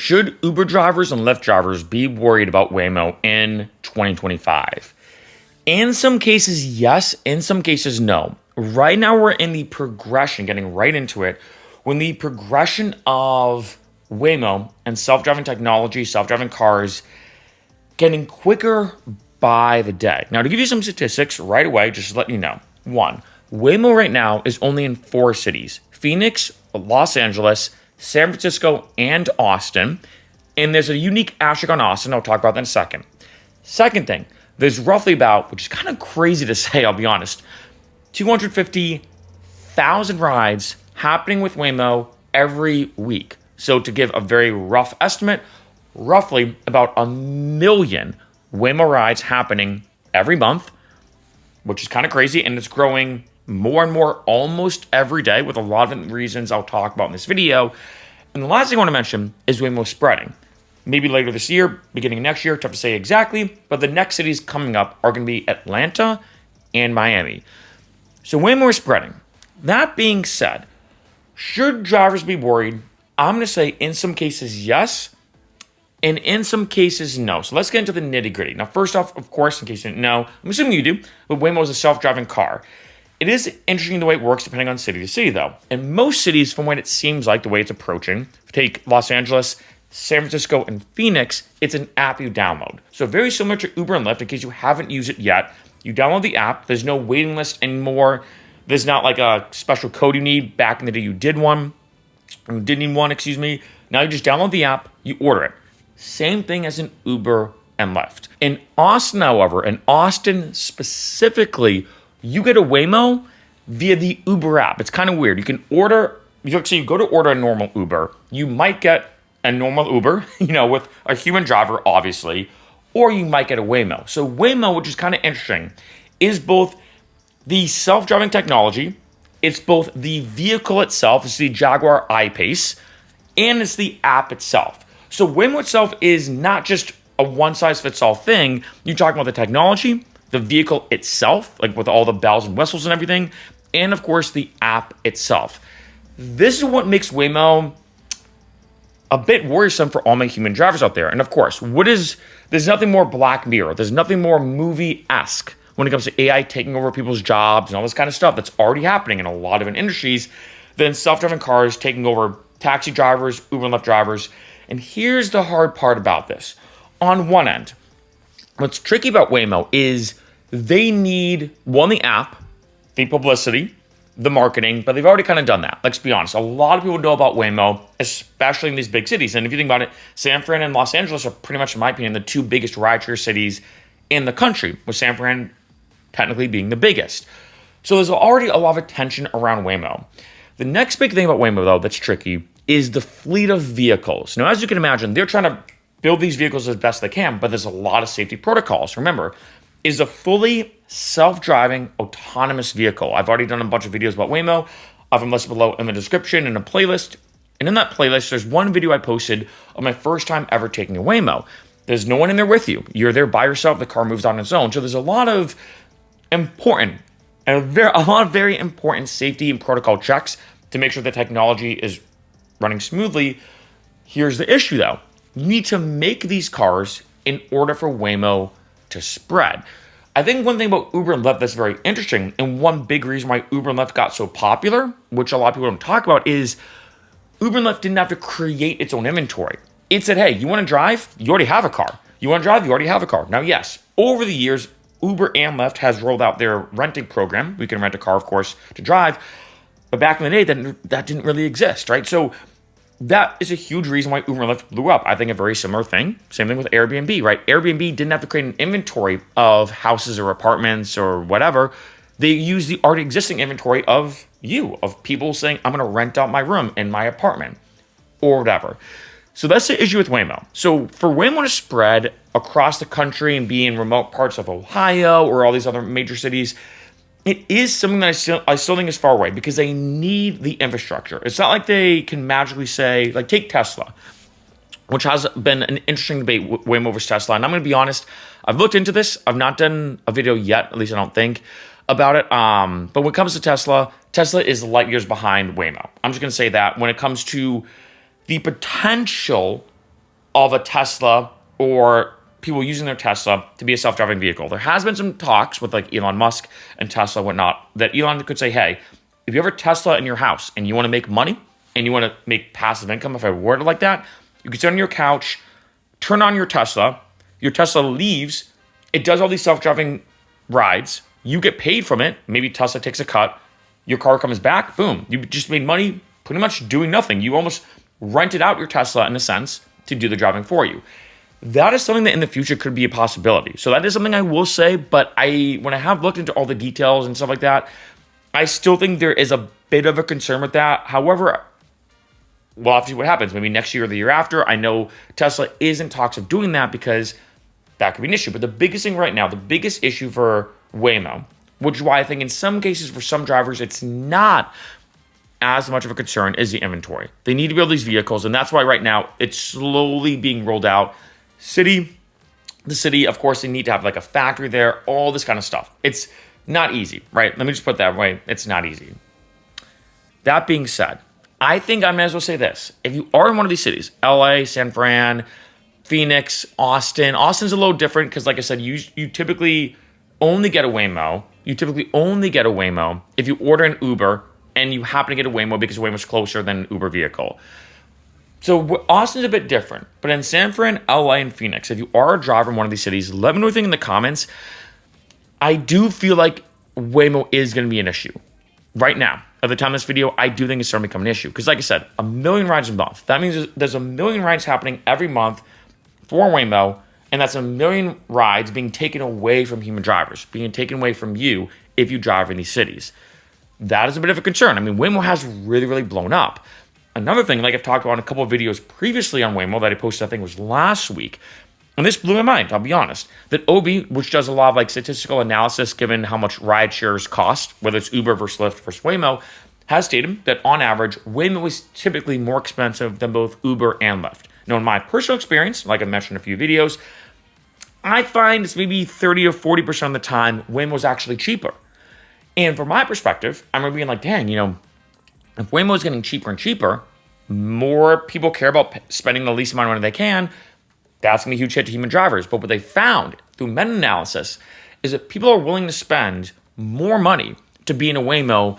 Should Uber drivers and Lyft drivers be worried about Waymo in 2025? In some cases, yes. In some cases, no. Right now, we're in the progression, getting right into it, when the progression of Waymo and self-driving technology, self-driving cars, getting quicker by the day. Now, to give you some statistics right away, just to let you know. One, Waymo right now is only in 4 cities: Phoenix, Los Angeles, San Francisco, and Austin. And there's a unique asterisk on Austin. I'll talk about that in a second. Second thing, there's roughly about, which is kind of crazy to say, I'll be honest, 250,000 rides happening with Waymo every week. So to give a very rough estimate, roughly about 1 million Waymo rides happening every month, which is kind of crazy. And it's growing more and more almost every day, with a lot of reasons I'll talk about in this video. And the last thing I want to mention is Waymo spreading. Maybe later this year, beginning of next year, tough to say exactly, but the next cities coming up are going to be Atlanta and Miami. So Waymo is spreading. That being said, should drivers be worried? I'm going to say in some cases, yes, and in some cases, no. So let's get into the nitty gritty. Now, first off, of course, in case you didn't know, I'm assuming you do, but Waymo is a self-driving car. It is interesting the way it works depending on city to city, though. In most cities, from what it seems like, the way it's approaching, take Los Angeles, San Francisco, and Phoenix, it's an app you download. So very similar to Uber and Lyft, in case you haven't used it yet. You download the app. There's no waiting list anymore. There's not like a special code you need. Back in the day, you did one. You didn't need one, excuse me. Now you just download the app, you order it. Same thing as in Uber and Lyft. In Austin, however, in Austin specifically, you get a Waymo via the Uber app. It's kind of weird. You can order, so you go to order a normal Uber. You might get a normal Uber, with a human driver, obviously, or you might get a Waymo. So Waymo, which is kind of interesting, is both the self-driving technology, it's both the vehicle itself, it's the Jaguar I-Pace, and it's the app itself. So Waymo itself is not just a one-size-fits-all thing. You're talking about the technology, the vehicle itself, like with all the bells and whistles and everything, and of course the app itself. This is what makes Waymo a bit worrisome for all my human drivers out there. And of course, there's nothing more Black Mirror, there's nothing more movie-esque when it comes to AI taking over people's jobs and all this kind of stuff that's already happening in a lot of industries than self-driving cars taking over taxi drivers, Uber and Lyft drivers. And here's the hard part about this. On one end, what's tricky about Waymo is they need, one, the app, the publicity, the marketing, but they've already kind of done that. Let's be honest. A lot of people know about Waymo, especially in these big cities. And if you think about it, San Fran and Los Angeles are pretty much, in my opinion, the 2 biggest rideshare cities in the country, with San Fran technically being the biggest. So there's already a lot of attention around Waymo. The next big thing about Waymo, though, that's tricky is the fleet of vehicles. Now, as you can imagine, they're trying to build these vehicles as best they can, but there's a lot of safety protocols. Remember, is a fully self-driving autonomous vehicle. I've already done a bunch of videos about Waymo. I've them listed below in the description in a playlist. And in that playlist, there's one video I posted of my first time ever taking a Waymo. There's no one in there with you. You're there by yourself. The car moves on its own. So there's a lot of important and a lot of very important safety and protocol checks to make sure the technology is running smoothly. Here's the issue, though. You need to make these cars in order for Waymo to spread. I think one thing about Uber and Lyft that's very interesting, and one big reason why Uber and Lyft got so popular, which a lot of people don't talk about, is Uber and Lyft didn't have to create its own inventory. It said, hey, you want to drive? You already have a car. You want to drive? You already have a car. Now, yes, over the years, Uber and Lyft has rolled out their renting program. We can rent a car, of course, to drive. But back in the day, that didn't really exist, right? So that is a huge reason why Uber and Lyft blew up. I think a very similar thing. Same thing with Airbnb, right? Airbnb didn't have to create an inventory of houses or apartments or whatever. They used the already existing inventory of people saying, I'm going to rent out my room in my apartment or whatever. So that's the issue with Waymo. So for Waymo to spread across the country and be in remote parts of Ohio or all these other major cities, it is something that I still think is far away because they need the infrastructure. It's not like they can magically say, like, take Tesla, which has been an interesting debate, Waymo versus Tesla. And I'm going to be honest, I've looked into this. I've not done a video yet, at least I don't think, about it. But when it comes to Tesla, Tesla is light years behind Waymo. I'm just going to say that when it comes to the potential of a Tesla or people using their Tesla to be a self-driving vehicle. There has been some talks with like Elon Musk and Tesla and whatnot that Elon could say, hey, if you have a Tesla in your house and you want to make money and you want to make passive income, if I word it like that, you can sit on your couch, turn on your Tesla leaves, it does all these self-driving rides, you get paid from it, maybe Tesla takes a cut, your car comes back, boom, you just made money pretty much doing nothing. You almost rented out your Tesla in a sense to do the driving for you. That is something that in the future could be a possibility. So that is something I will say, but when I have looked into all the details and stuff like that, I still think there is a bit of a concern with that. However, we'll have to see what happens. Maybe next year or the year after. I know Tesla is in talks of doing that because that could be an issue. But the biggest thing right now, the biggest issue for Waymo, which is why I think in some cases for some drivers it's not as much of a concern, is the inventory. They need to build these vehicles, and that's why right now it's slowly being rolled out. The city, of course, they need to have like a factory there, all this kind of stuff. It's not easy, right? Let me just put it that way. It's not easy. That being said, I think I may as well say this. If you are in one of these cities, LA, San Fran, Phoenix, Austin's a little different because, like I said, you typically only get a Waymo. You typically only get a Waymo if you order an Uber and you happen to get a Waymo because Waymo's closer than an Uber vehicle. So Austin's a bit different. But in San Fran, LA, and Phoenix, if you are a driver in one of these cities, let me know what you think in the comments. I do feel like Waymo is going to be an issue. Right now, at the time of this video, I do think it's starting to become an issue. Because like I said, 1 million rides a month. That means there's 1 million rides happening every month for Waymo. And that's 1 million rides being taken away from human drivers, being taken away from you if you drive in these cities. That is a bit of a concern. I mean, Waymo has really, really blown up. Another thing, like I've talked about in a couple of videos previously on Waymo that I posted, I think it was last week, and this blew my mind, I'll be honest, that OB, which does a lot of like statistical analysis given how much ride shares cost, whether it's Uber versus Lyft versus Waymo, has stated that on average, Waymo is typically more expensive than both Uber and Lyft. Now, in my personal experience, like I mentioned in a few videos, I find it's maybe 30 or 40% of the time Waymo is actually cheaper. And from my perspective, I'm being like, dang, if Waymo is getting cheaper and cheaper, more people care about spending the least amount of money they can. That's going to be a huge hit to human drivers. But what they found through meta-analysis is that people are willing to spend more money to be in a Waymo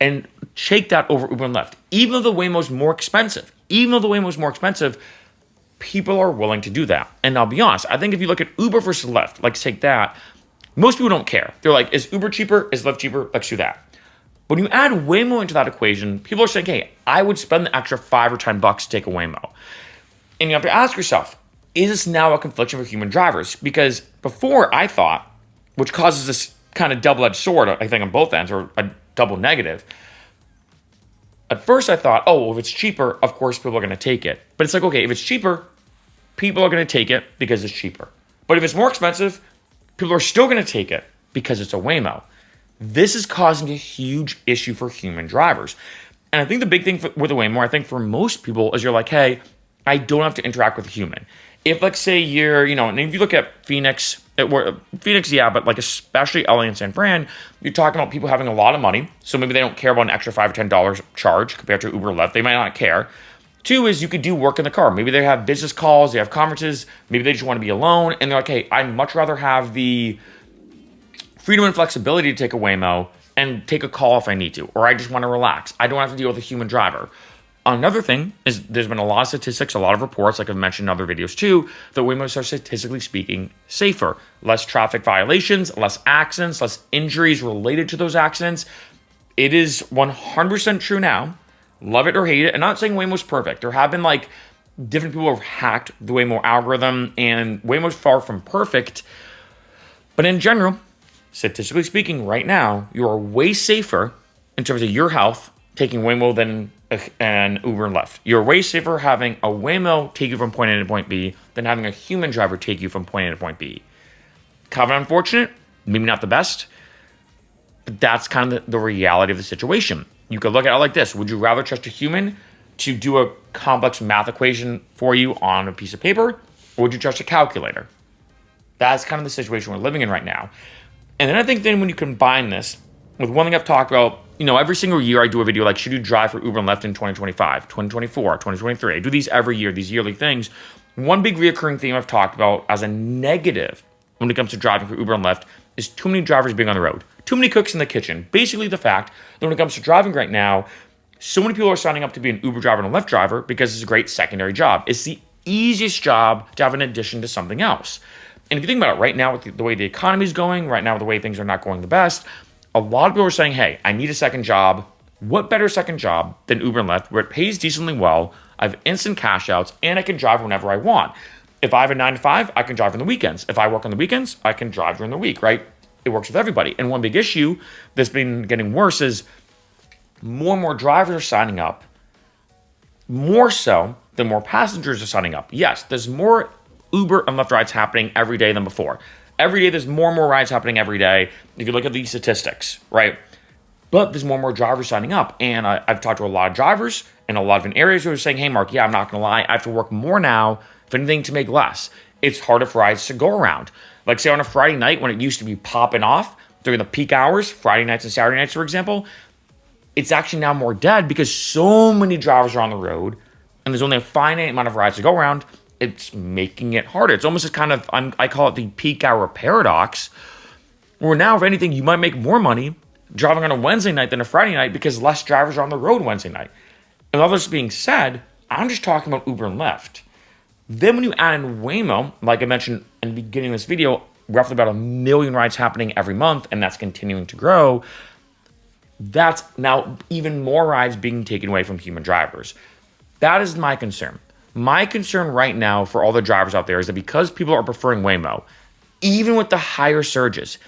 and take that over Uber and Lyft. Even though the Waymo is more expensive, people are willing to do that. And I'll be honest, I think if you look at Uber versus Lyft, let's take that, most people don't care. They're like, is Uber cheaper? Is Lyft cheaper? Let's do that. When you add Waymo into that equation, people are saying, hey, I would spend the extra $5 or $10 to take a Waymo. And you have to ask yourself, is this now a confliction for human drivers? Because before I thought, which causes this kind of double-edged sword, I think on both ends, or a double negative. At first I thought, oh, well, if it's cheaper, of course people are going to take it. But it's like, okay, if it's cheaper, people are going to take it because it's cheaper. But if it's more expensive, people are still going to take it because it's a Waymo. This is causing a huge issue for human drivers. And I think the big thing with a Waymo, I think for most people, is you're like, hey, I don't have to interact with a human. If, let's say you're, and if you look at Phoenix, yeah, but like especially LA and San Fran, you're talking about people having a lot of money. So maybe they don't care about an extra $5 or $10 charge compared to Uber or Lyft. They might not care. Two is you could do work in the car. Maybe they have business calls, they have conferences, maybe they just want to be alone. And they're like, hey, I'd much rather have the freedom and flexibility to take a Waymo and take a call if I need to, or I just want to relax. I don't have to deal with a human driver. Another thing is there's been a lot of statistics, a lot of reports, like I've mentioned in other videos too, that Waymos are statistically speaking safer. Less traffic violations, less accidents, less injuries related to those accidents. It is 100% true now. Love it or hate it. I'm not saying Waymo's perfect. There have been like different people who have hacked the Waymo algorithm, and Waymo's far from perfect. But in general, statistically speaking, right now, you are way safer in terms of your health taking Waymo than an Uber and Lyft. You're way safer having a Waymo take you from point A to point B than having a human driver take you from point A to point B. Kind of unfortunate, maybe not the best, but that's kind of the reality of the situation. You could look at it like this. Would you rather trust a human to do a complex math equation for you on a piece of paper, or would you trust a calculator? That's kind of the situation we're living in right now. And then I think when you combine this with one thing I've talked about every single year I do a video like, should you drive for Uber and Lyft in 2025, 2024, 2023? I do these every year, these yearly things. One big reoccurring theme I've talked about as a negative when it comes to driving for Uber and Lyft is too many drivers being on the road. Too many cooks in the kitchen. Basically the fact that when it comes to driving right now, so many people are signing up to be an Uber driver and a Lyft driver because it's a great secondary job. It's the easiest job to have in addition to something else. And if you think about it right now with the way the economy is going, right now with the way things are not going the best, a lot of people are saying, hey, I need a second job. What better second job than Uber and Lyft where it pays decently well, I have instant cash outs, and I can drive whenever I want. If I have a 9 to 5, I can drive on the weekends. If I work on the weekends, I can drive during the week, right? It works with everybody. And one big issue that's been getting worse is more and more drivers are signing up, more so than more passengers are signing up. Yes, there's more Uber and Lyft rides happening every day than before. Every day, there's more and more rides happening every day. If you look at these statistics, right? But there's more and more drivers signing up. And I've talked to a lot of drivers in a lot of different areas who are saying, hey, Mark, yeah, I'm not going to lie. I have to work more now, if anything, to make less. It's harder for rides to go around. Like, say, on a Friday night when it used to be popping off during the peak hours, Friday nights and Saturday nights, for example, it's actually now more dead because so many drivers are on the road and there's only a finite amount of rides to go around. It's making it harder. It's almost a kind of, I call it the peak hour paradox, where now, if anything, you might make more money driving on a Wednesday night than a Friday night because less drivers are on the road Wednesday night. And all this being said, I'm just talking about Uber and Lyft. Then when you add in Waymo, like I mentioned in the beginning of this video, roughly about 1 million rides happening every month, and that's continuing to grow. That's now even more rides being taken away from human drivers. That is my concern. My concern right now for all the drivers out there is that because people are preferring Waymo, even with the higher surges,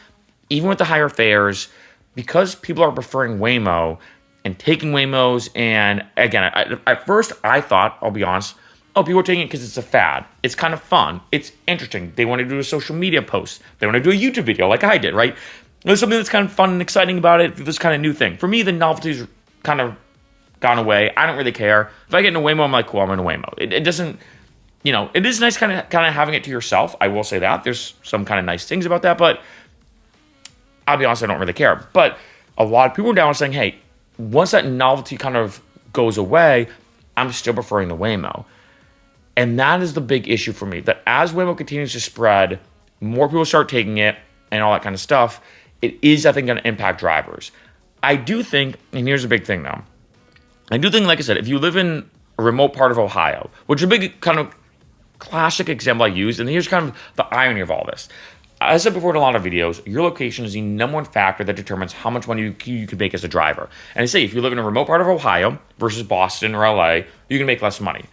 even with the higher fares, because people are preferring Waymo and taking Waymos, and again, at first I thought, I'll be honest, oh, people are taking it because it's a fad. It's kind of fun. It's interesting. They want to do a social media post. They want to do a YouTube video like I did, right? There's something that's kind of fun and exciting about it. This kind of new thing. For me, the novelty's kind of gone away. I don't really care. If I get in a Waymo, I'm like, cool, I'm in a Waymo. It doesn't, it is nice kind of having it to yourself. I will say that. There's some kind of nice things about that, but I'll be honest, I don't really care. But a lot of people are down saying, hey, once that novelty kind of goes away, I'm still preferring the Waymo. And that is the big issue for me, that as Waymo continues to spread, more people start taking it and all that kind of stuff, it is, I think, going to impact drivers. I do think, and here's a big thing though, I do think, like I said, if you live in a remote part of Ohio, which is a big kind of classic example I use, and here's kind of the irony of all this. As I said before in a lot of videos, your location is the number one factor that determines how much money you could make as a driver. And I say, if you live in a remote part of Ohio versus Boston or LA, you can make less money.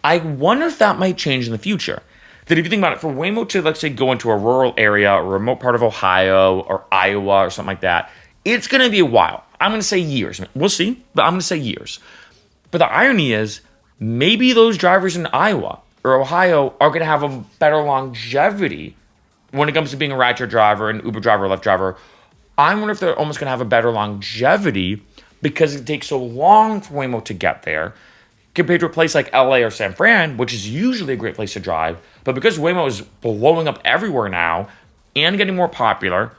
I wonder if that might change in the future. That if you think about it, for Waymo to, let's say, go into a rural area, a remote part of Ohio or Iowa or something like that, it's going to be a while. I'm going to say years. We'll see, but I'm going to say years. But the irony is, maybe those drivers in Iowa or Ohio are going to have a better longevity when it comes to being a rideshare driver, an Uber driver, Lyft driver. I wonder if they're almost going to have a better longevity because it takes so long for Waymo to get there, compared to a place like LA or San Fran, which is usually a great place to drive. But because Waymo is blowing up everywhere now and getting more popular,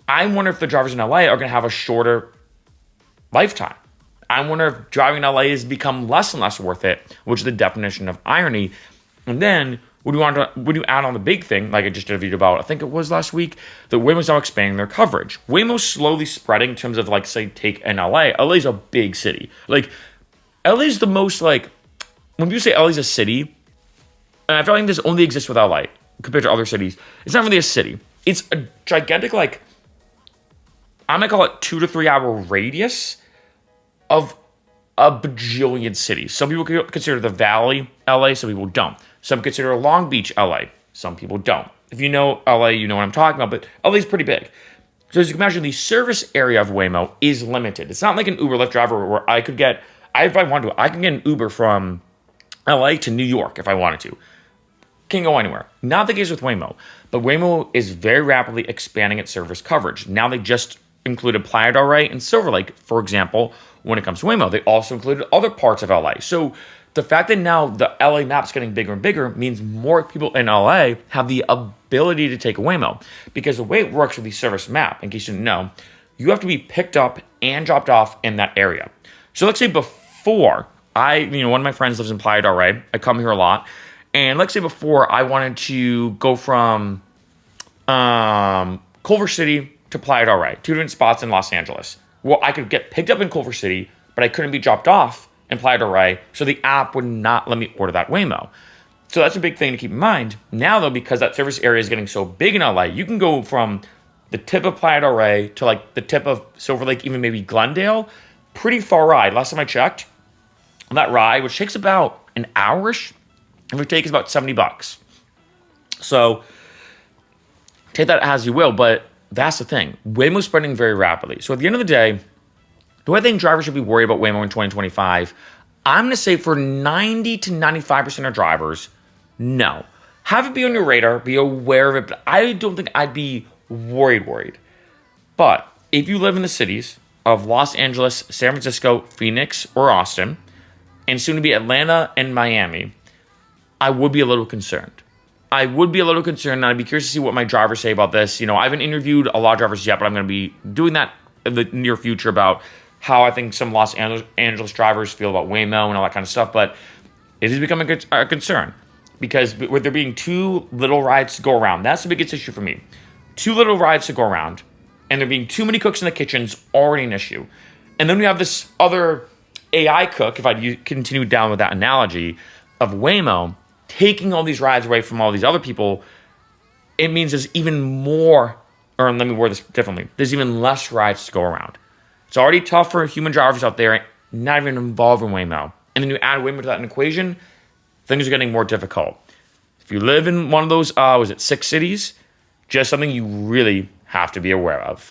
I wonder if the drivers in LA are going to have a shorter lifetime. I wonder if driving in LA has become less and less worth it, which is the definition of irony. And then would you add on the big thing, like I just did a video about, I think it was last week, that Waymo's now expanding their coverage. Waymo's slowly spreading in terms of, like, say, take in LA. LA's a big city. Like, LA's the most, like, when you say LA's a city, and I feel like this only exists with LA compared to other cities, it's not really a city. It's a gigantic, like, I'm going to call it 2 to 3 hour radius of a bajillion cities. Some people consider the Valley LA, some people don't. Some consider Long Beach LA, some people don't. If you know LA, you know what I'm talking about, but LA's pretty big. So as you can imagine, the service area of Waymo is limited. It's not like an Uber Lyft driver where I could get, if I wanted to, I can get an Uber from LA to New York if I wanted to. Can't go anywhere. Not the case with Waymo, but Waymo is very rapidly expanding its service coverage. Now they just included Playa del Rey and Silver Lake, for example, when it comes to Waymo. They also included other parts of LA. So the fact that now the LA map's getting bigger and bigger means more people in LA have the ability to take a Waymo. Because the way it works with the service map, in case you didn't know, you have to be picked up and dropped off in that area. So let's say before one of my friends lives in Playa del Rey. I come here a lot. And let's say before I wanted to go from Culver City to Playa del Rey, 2 different spots in Los Angeles. Well, I could get picked up in Culver City, but I couldn't be dropped off in Playa del Rey, so the app would not let me order that Waymo. So that's a big thing to keep in mind. Now, though, because that service area is getting so big in LA, you can go from the tip of Playa del Rey to like the tip of Silver Lake, even maybe Glendale. Pretty far ride. Last time I checked, that ride, which takes about an hour-ish, it would take us about $70. So take that as you will, but that's the thing. Waymo's spreading very rapidly. So at the end of the day, do I think drivers should be worried about Waymo in 2025? I'm going to say for 90 to 95% of drivers, no. Have it be on your radar, be aware of it, but I don't think I'd be worried. But if you live in the cities of Los Angeles, San Francisco, Phoenix, or Austin, and soon to be Atlanta and Miami, I would be a little concerned. And I'd be curious to see what my drivers say about this. I haven't interviewed a lot of drivers yet, but I'm going to be doing that in the near future about how I think some Los Angeles drivers feel about Waymo and all that kind of stuff. But it is becoming a concern because with there being too little rides to go around, that's the biggest issue for me. Too little rides to go around, and there being too many cooks in the kitchen's already an issue. And then we have this other AI cook, if I continue down with that analogy, of Waymo taking all these rides away from all these other people. It means there's even more, or let me word this differently, there's even less rides to go around. It's already tough for human drivers out there, not even involved in Waymo. And then you add Waymo to that equation, things are getting more difficult. If you live in one of those, 6 cities, just something you really have to be aware of.